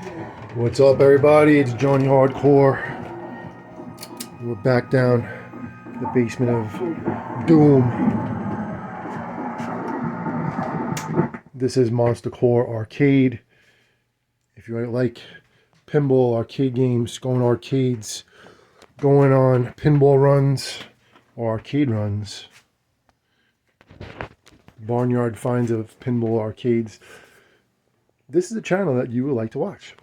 What's up, everybody? It's Johnny Hardcore. We're back down in the basement of Doom. This is Monster Core Arcade. If you like pinball arcade games, going arcades, going on pinball runs or arcade runs, barnyard finds of pinball arcades, this is a channel that you would like to watch.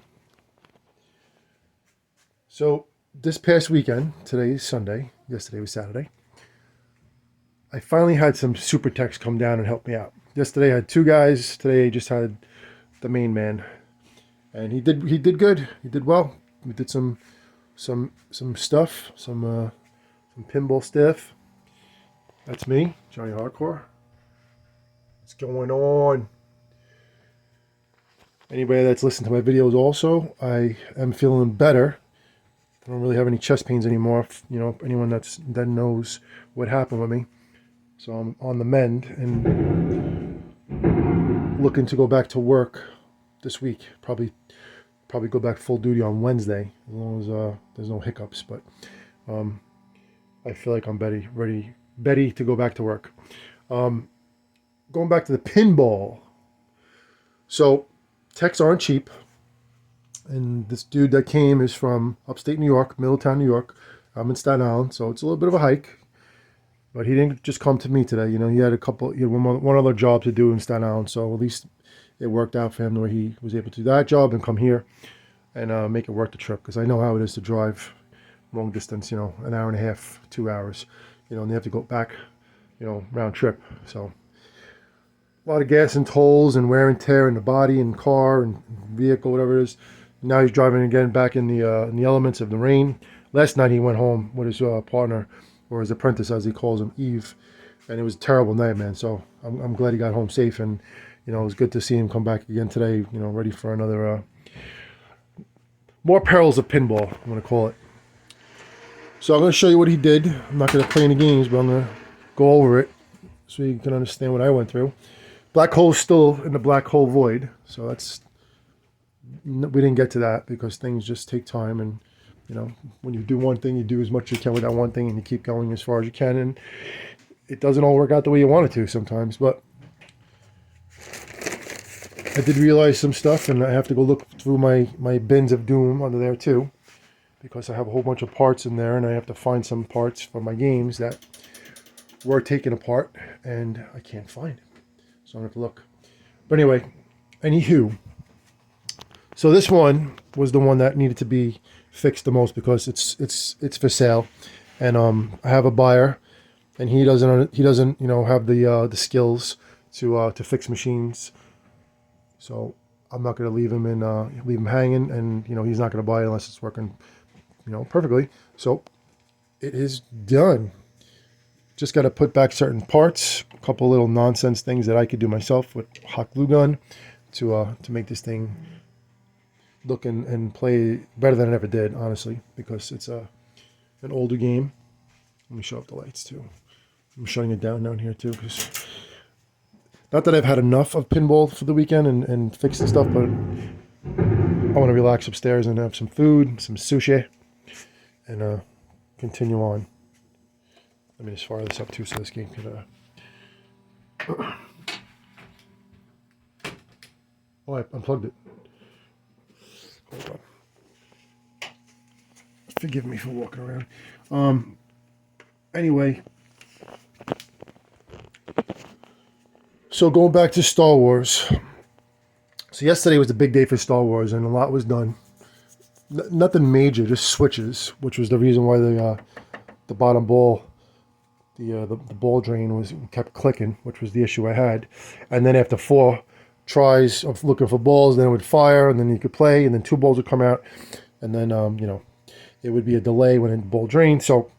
So this past weekend, today is Sunday, yesterday was Saturday, I finally had some super techs come down and help me out. Yesterday I had two guys, today I just had the main man. And he did good. He did well. We did some stuff, some pinball stuff. That's me, Johnny Hardcore. What's going on? Anybody that's listened to my videos also, I am feeling better. I don't really have any chest pains anymore. You know, anyone that knows what happened with me. So I'm on the mend and looking to go back to work this week. Probably go back full duty on Wednesday, as long as there's no hiccups. But I feel like I'm ready to go back to work. Going back to the pinball. So techs aren't cheap. And this dude that came is from upstate New York, Middletown, New York. I'm in Staten Island, so it's a little bit of a hike. But he didn't just come to me today. You know, he had one other job to do in Staten Island, so at least it worked out for him where he was able to do that job and come here and make it worth the trip. Because I know how it is to drive long distance, you know, an hour and a half, 2 hours, you know, and they have to go back, you know, round trip. So a lot of gas and tolls and wear and tear in the body and car and vehicle, whatever it is. Now he's driving again back in the elements of the rain. Last night he went home with his partner, or his apprentice as he calls him, Eve, and it was a terrible night, man. So I'm glad he got home safe, and you know, it was good to see him come back again today, you know, ready for another more perils of pinball, I'm going to call it. So I'm going to show you what he did. I'm not going to play any games, but I'm going to go over it so you can understand what I went through. Black hole's still in the black hole void, so we didn't get to that because things just take time, and you know, when you do one thing, you do as much as you can with that one thing, and you keep going as far as you can, and it doesn't all work out the way you want it to sometimes, but I did realize some stuff, and I have to go look through my bins of doom under there too, because I have a whole bunch of parts in there, and I have to find some parts for my games that were taken apart, and I can't find it. So I'm going to have to look. But anyway, anywho, so this one was the one that needed to be fixed the most because it's for sale, and I have a buyer, and he doesn't you know have the skills to fix machines. So I'm not going to leave him hanging, and you know he's not going to buy it unless it's working, you know, perfectly. So it is done. Just got to put back certain parts, a couple little nonsense things that I could do myself with hot glue gun to make this thing look and play better than it ever did, honestly, because it's an older game. Let me show up the lights too. I'm shutting it down here too, because not that I've had enough of pinball for the weekend and fixing stuff, but I want to relax upstairs and have some food, some sushi, and continue on. Let me just fire this up too so this game can... Oh, I unplugged it. Hold on. Forgive me for walking around. Anyway. So going back to Star Wars. So yesterday was a big day for Star Wars, and a lot was done. Nothing major, just switches, which was the reason why the bottom ball, the ball drain kept clicking, which was the issue I had. And then after 4 tries of looking for balls, then it would fire, and then you could play, and then 2 balls would come out, and then you know, it would be a delay when the ball drained. So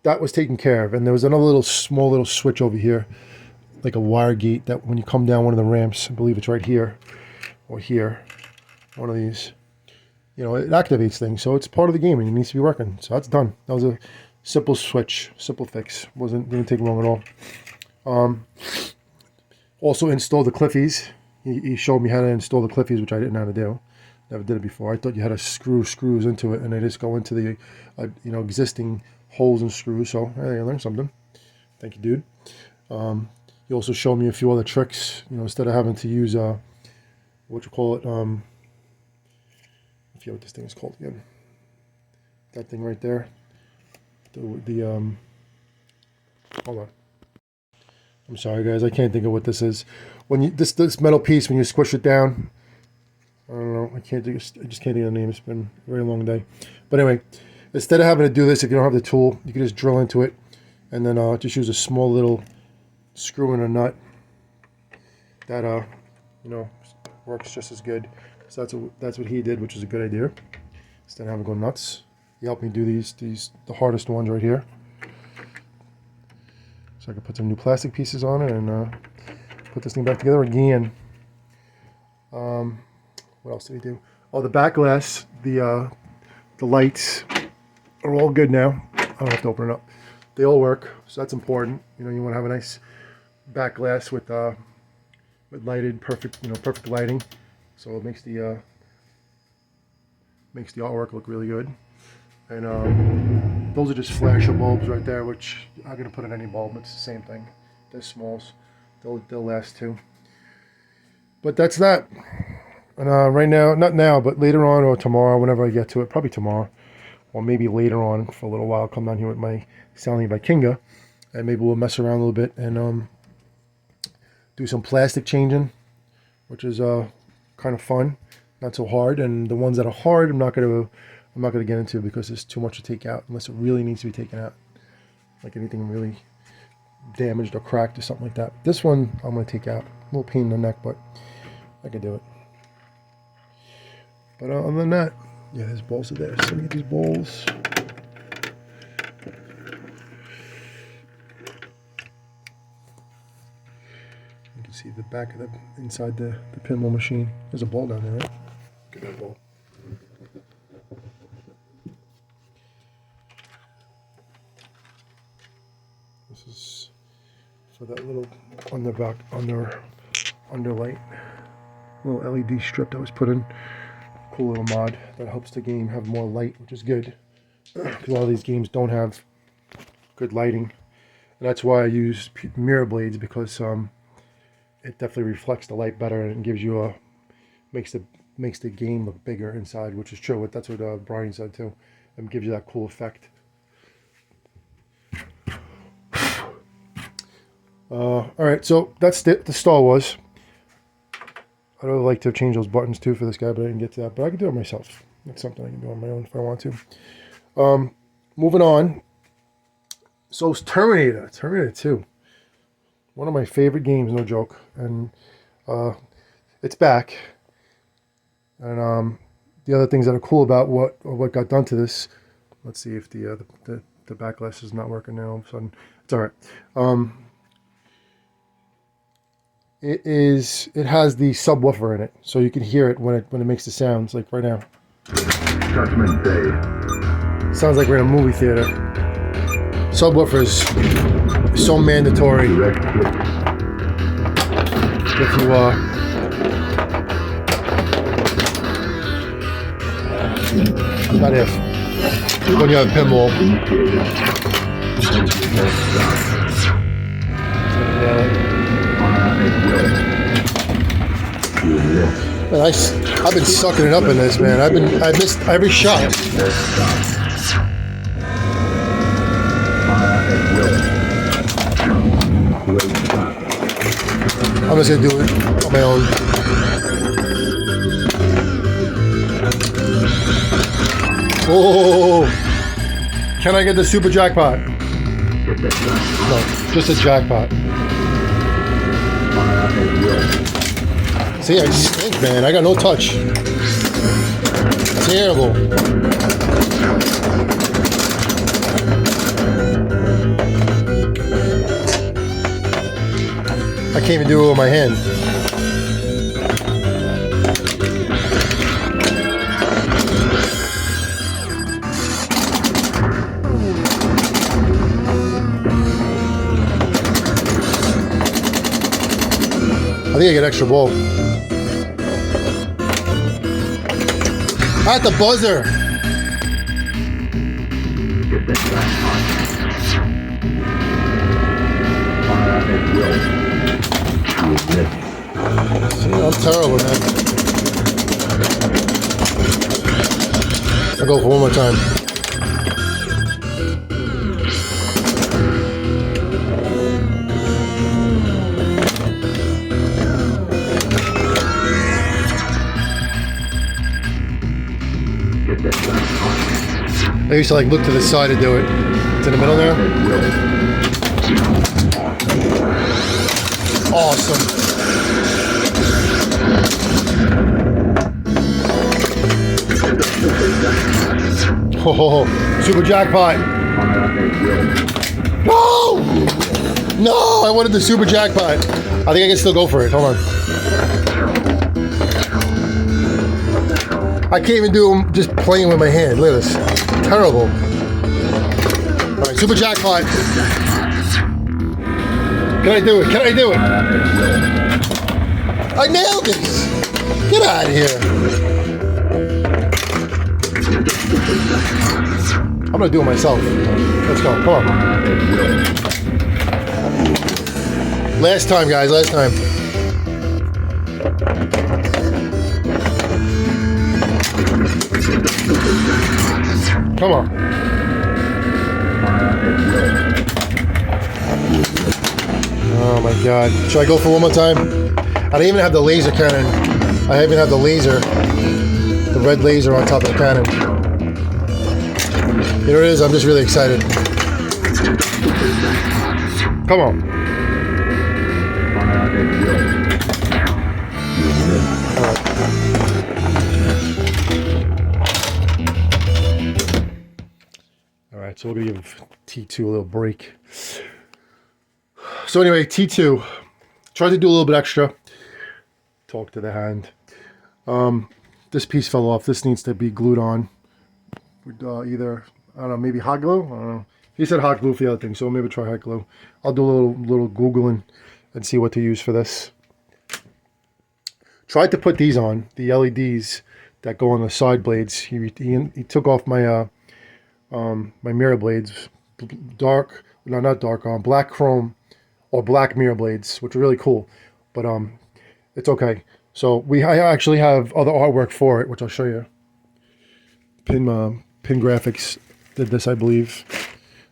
that was taken care of, and there was another small little switch over here, like a wire gate, that when you come down one of the ramps, I believe it's right here or here, one of these, you know, it activates things. So it's part of the game and it needs to be working. So that's done. That was a simple switch, simple fix. Didn't take long at all. Also installed the Cliffies. He showed me how to install the Cliffies, which I didn't know how to do. Never did it before. I thought you had to screw screws into it, and they just go into the, existing holes and screws. So hey, I learned something. Thank you, dude. You also showed me a few other tricks. Instead of having to use what you call it. I forget what this thing is called again. That thing right there. Hold on. I'm sorry, guys. I can't think of what this is. When you this metal piece, when you squish it down, I don't know. I just can't think of the name. It's been a very long day. But anyway, instead of having to do this, if you don't have the tool, you can just drill into it, and then just use a small little screw and a nut. That works just as good. So that's what he did, which is a good idea. Instead of having to go nuts, he helped me do the hardest ones right here. So I can put some new plastic pieces on it and put this thing back together again. What else did he do? Oh, the back glass, the lights are all good now. I don't have to open it up. They all work, so that's important. You want to have a nice back glass with lighted, perfect lighting. So it makes the artwork look really good. And those are just flasher bulbs right there, which I'm gonna put in any bulb. It's the same thing. They're smalls. They'll last too. But that's that. And right now, not now, but later on or tomorrow, whenever I get to it, probably tomorrow, or maybe later on for a little while, I'll come down here with my Stanley Vikinga, and maybe we'll mess around a little bit and do some plastic changing, which is kind of fun, not so hard. And the ones that are hard, I'm not gonna get into because there's too much to take out unless it really needs to be taken out, like anything really damaged or cracked or something like that. This one I'm gonna take out. A little pain in the neck, but I can do it. But other than that, yeah, there's balls are there. So let me get these balls. You can see the back of inside the pinball machine. There's a ball down there, right? Get that ball. This is for that little under light, little LED strip that was put in. Cool little mod that helps the game have more light, which is good. Because a lot of these games don't have good lighting, and that's why I use mirror blades, because it definitely reflects the light better and gives you makes the game look bigger inside, which is true. That's what Brian said too. It gives you that cool effect. All right, so that's the Star Wars. I'd really like to change those buttons too for this guy, but I didn't get to that. But I can do it myself. That's something I can do on my own if I want to. Moving on. So it's Terminator 2. One of my favorite games, no joke. And it's back. And the other things that are cool about what got done to this. Let's see if the back glass is not working now. All of a sudden, it's all right. It has the subwoofer in it, so you can hear it when it makes the sounds, like right now. Judgment Day. Sounds like we're in a movie theater. Subwoofer is so mandatory. If you not if, when you have pinball. Man, I've been sucking it up in this, man. I missed every shot. I'm just gonna do it on my own. Oh, can I get the super jackpot? No, just a jackpot. See, I stink, man. I got no touch. Terrible. I can't even do it with my hand. I think I get extra ball. At the buzzer. Get that fire at will. I'm terrible, man. I'll go for one more time. I used to like look to the side to do it. It's in the middle there. Awesome. Oh, super jackpot. No! No, I wanted the super jackpot. I think I can still go for it. Hold on. I can't even do them just playing with my hand. Look at this. Terrible. All right, super jackpot. Can I do it? Can I do it? I nailed it. Get out of here. I'm going to do it myself. Let's go. Come on. Last time, guys. Last time. Come on. Oh my God. Should I go for one more time? I don't even have the laser cannon. I even have the laser. The red laser on top of the cannon. You know what it is? I'm just really excited. Come on. All right, so we're gonna give T2 a little break. So anyway, T2, tried to do a little bit extra. Talk to the hand. This piece fell off. This needs to be glued on. With either, I don't know, maybe hot glue? I don't know. He said hot glue for the other thing, so maybe try hot glue. I'll do a little Googling and see what to use for this. Tried to put these on, the LEDs that go on the side blades. He took off my my mirror blades, black chrome or black mirror blades, which are really cool, but it's okay. So I actually have other artwork for it, which I'll show you. Pin Graphics did this, I believe.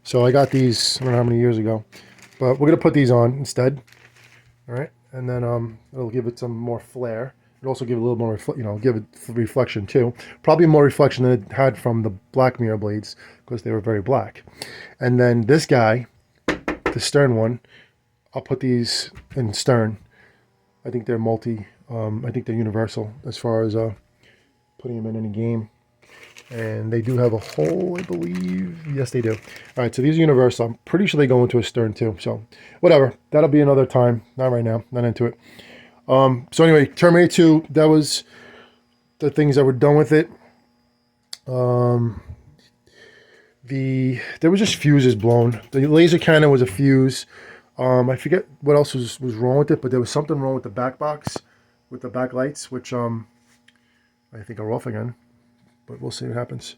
So I got these, I don't know how many years ago, but we're gonna put these on instead. All right, and then it'll give it some more flair. It'll also give it a little more, give it reflection too. Probably more reflection than it had from the black mirror blades because they were very black. And then this guy, the stern one, I'll put these in stern. I think they're I think they're universal as far as putting them in any game. And they do have a hole, I believe. Yes, they do. All right, so these are universal. I'm pretty sure they go into a stern too. So whatever, that'll be another time. Not right now, not into it. So anyway, Terminator 2, that was the things that were done with it. There was just fuses blown. The laser cannon was a fuse. I forget what else was wrong with it, but there was something wrong with the back box, with the back lights, which I think are off again, but we'll see what happens.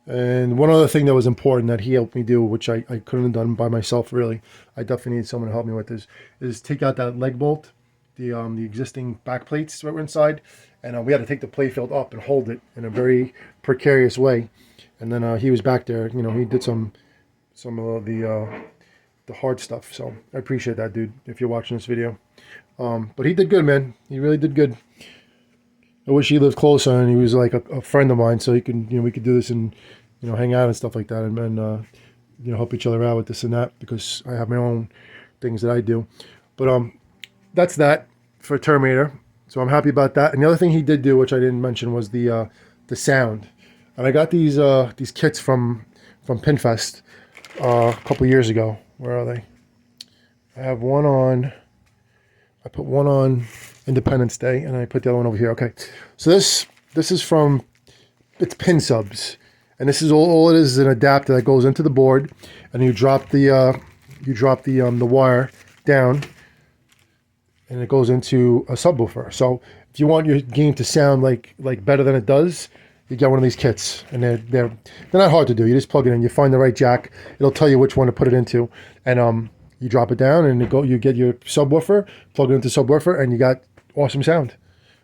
And one other thing that was important that he helped me do, which I couldn't have done by myself really, I definitely need someone to help me with this, is take out that leg bolt, the existing back plates that were inside, and we had to take the playfield up and hold it in a very precarious way. And then he was back there, he did some of the hard stuff. So I appreciate that, dude, if you're watching this video. But he did good, man. He really did good. I wish he lived closer and he was like a friend of mine, so he can, we could do this and, hang out and stuff like that, and help each other out with this and that, because I have my own things that I do. But that's that for Terminator. So I'm happy about that. And the other thing he did do, which I didn't mention, was the sound. And I got these kits from Pinfest a couple years ago. Where are they? I have one on. I put one on Independence Day, and I put the other one over here. Okay, so this is from, it's Pin Subs, and this is all it is an adapter that goes into the board, and you drop the wire down, and it goes into a subwoofer. So if you want your game to sound like better than it does, you get one of these kits, and they're not hard to do. You just plug it in, you find the right jack. It'll tell you which one to put it into, and you drop it down, and you get your subwoofer, plug it into subwoofer, and you got awesome sound.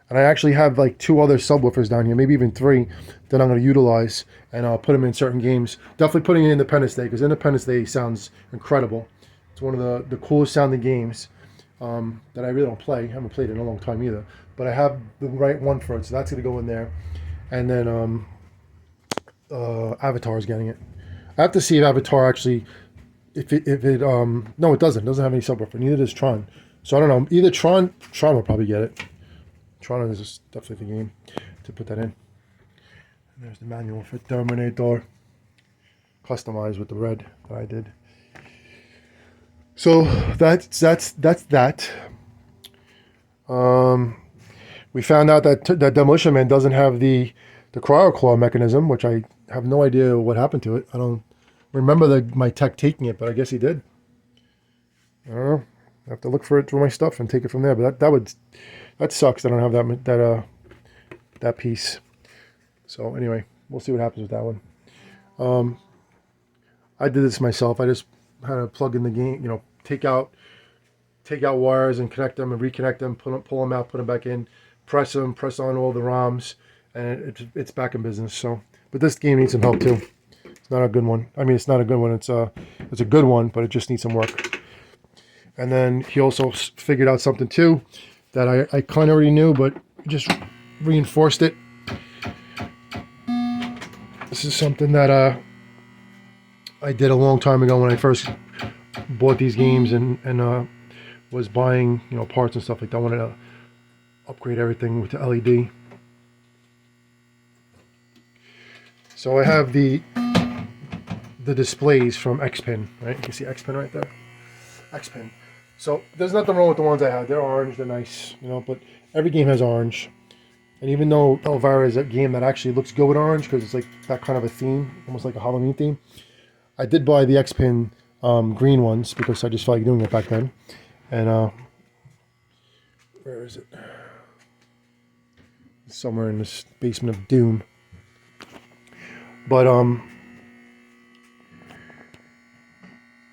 And I actually have like 2 other subwoofers down here, maybe even 3, that I'm going to utilize, and I'll put them in certain games. Definitely putting in Independence Day, because Independence Day sounds incredible. It's one of the coolest sounding games that I really don't play. I haven't played it in a long time either, but I have the right one for it, so that's going to go in there. And then Avatar is getting it. I have to see if Avatar actually, if it no, it doesn't. It doesn't have any subwoofer. Neither does Tron. So I don't know. Either Tron will probably get it. Tron is definitely the game to put that in. And there's the manual for Terminator, customized with the red that I did. So that's that. We found out that Demolition Man doesn't have the cryo claw mechanism, which I have no idea what happened to it. I don't remember my tech taking it, but I guess he did. I don't know. I have to look for it through my stuff and take it from there. But that sucks. I don't have that piece. So anyway, we'll see what happens with that one. I did this myself. I just had to plug in the game. Take out wires and connect them and reconnect them. Pull them out, put them back in. Press on all the ROMs, and it's back in business. So, but this game needs some help too. It's not a good one. I mean, it's not a good one. It's a good one, but it just needs some work. And then he also figured out something too that I kind of already knew, but just reinforced it. This is something that I did a long time ago when I first bought these games and was buying parts and stuff like that. I wanted to upgrade everything with the LED. So I have the displays from X-Pin, right? You can see X-Pin right there. X-Pin. So there's nothing wrong with the ones I have. They're orange, they're nice, but every game has orange. And even though Elvira is a game that actually looks good with orange, because it's like that kind of a theme, almost like a Halloween theme, I did buy the X-Pin green ones because I just felt like doing it back then. And where is it? Somewhere in this basement of doom. But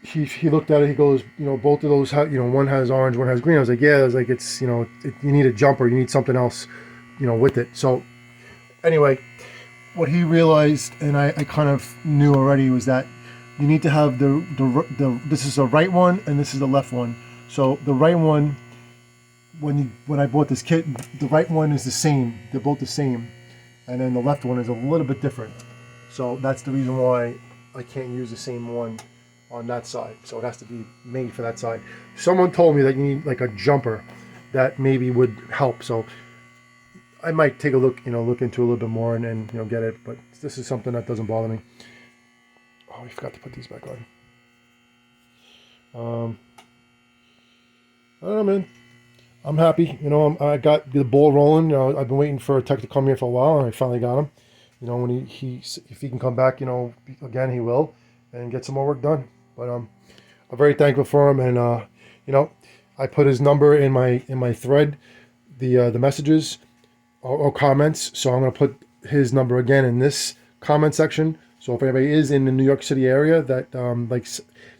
he looked at it. He goes, both of those have, one has orange, one has green. I was like, yeah. I was like, it's, you need a jumper. You need something else, with it. So anyway, what he realized, and I kind of knew already, was that you need to have this is the right one and this is the left one. So the right one, when I bought this kit, the right one is the same. They're both the same, and then the left one is a little bit different. So that's the reason why I can't use the same one on that side. So it has to be made for that side. Someone told me that you need like a jumper that maybe would help. So I might take a look, look into a little bit more and get it. But this is something that doesn't bother me. Oh, we forgot to put these back on. I don't know, man. I'm happy. I got the ball rolling. I've been waiting for a tech to come here for a while, and I finally got him. When if he can come back, again, he will, and get some more work done. But I'm very thankful for him, and I put his number in my thread, the messages or comments. So I'm gonna put his number again in this comment section. So if anybody is in the New York City area that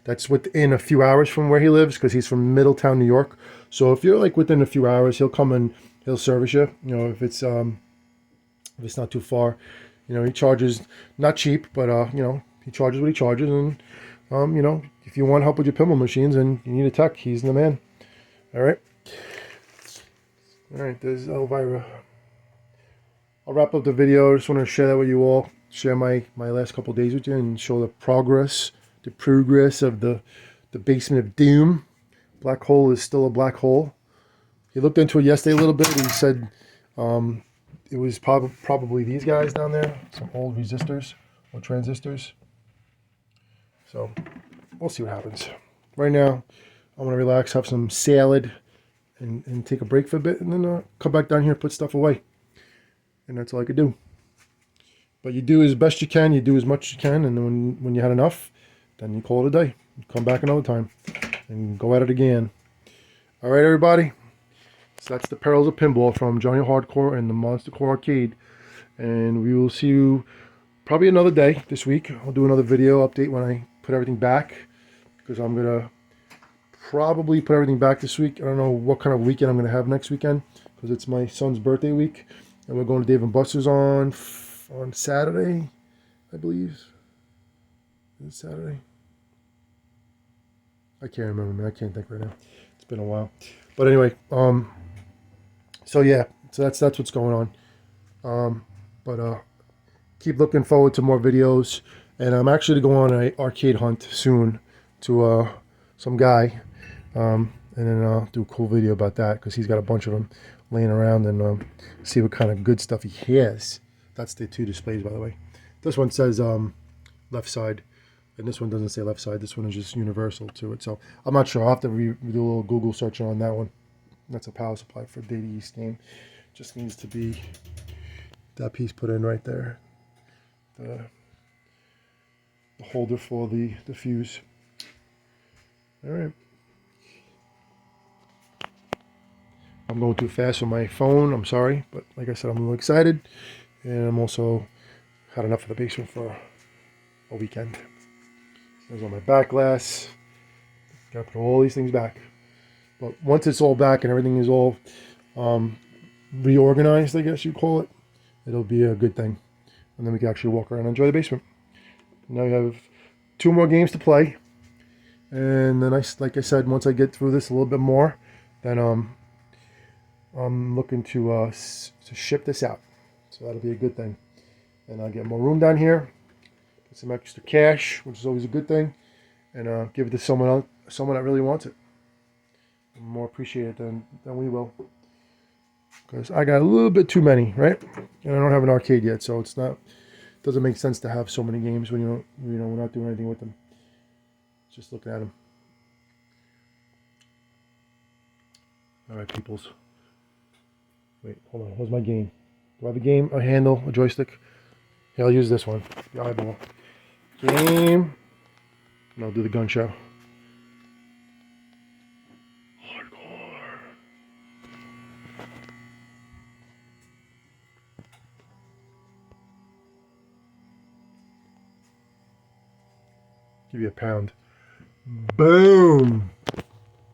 that's within a few hours from where he lives, because he's from Middletown, New York. So if you're like within a few hours, he'll come and he'll service you. If it's not too far, he charges not cheap, but he charges what he charges, and if you want help with your pinball machines and you need a tech, he's the man. All right, there's Elvira. I'll wrap up the video. I just want to share that with you all. Share my last couple of days with you and show the progress of the basement of doom. Black hole is still a black hole. He looked into it yesterday a little bit. He said it was probably these guys down there, some old resistors or transistors. So we'll see what happens. Right now, I'm gonna relax, have some salad, and take a break for a bit, and then come back down here and put stuff away. And that's all I could do. But you do as best you can, you do as much as you can, and then when you had enough, then you call it a day. You come back another time and go at it again. All right, everybody. that's the Perils of Pinball from Johnny Hardcore and the Monster Core Arcade. And we will see you probably another day this week. I'll do another video update when I put everything back, because I'm gonna probably put everything back this week. I don't know what kind of weekend I'm gonna have next weekend, because it's my son's birthday week, and we're going to Dave and Buster's on Saturday, I believe. Is it Saturday? I can't remember, man. I can't think right now. It's been a while. But anyway, so yeah, so that's what's going on. But keep looking forward to more videos, and I'm actually going on an arcade hunt soon to some guy, and then I'll do a cool video about that, because he's got a bunch of them laying around, and see what kind of good stuff he has. That's the two displays, by the way. This one says left side, and this one doesn't say left side. This one is just universal to it. So I'm not sure. I'll have to do a little Google search on that one. That's a power supply for Data East game. Just needs to be that piece put in right there. The holder for the fuse. All right. I'm going too fast on my phone. I'm sorry, but like I said, I'm a little excited, and I'm also had enough of the basement for a weekend. There's all my back glass. Gotta put all these things back. But once it's all back and everything is all reorganized, I guess you call it, it'll be a good thing. And then we can actually walk around and enjoy the basement. Now we have 2 more games to play. And then, like I said, once I get through this a little bit more, then I'm looking to ship this out. So that'll be a good thing. And I'll get more room down here, get some extra cash, which is always a good thing, and give it to someone that really wants it. More appreciated than we will. Because I got a little bit too many, right? And I don't have an arcade yet, so doesn't make sense to have so many games when we're not doing anything with them. Just looking at them. All right, peoples. Wait, hold on. Where's my game? Do I have a game, a handle, a joystick? Yeah, I'll use this one. The eyeball. Game. And I'll do the gun show. Hardcore. Give you a pound. Boom.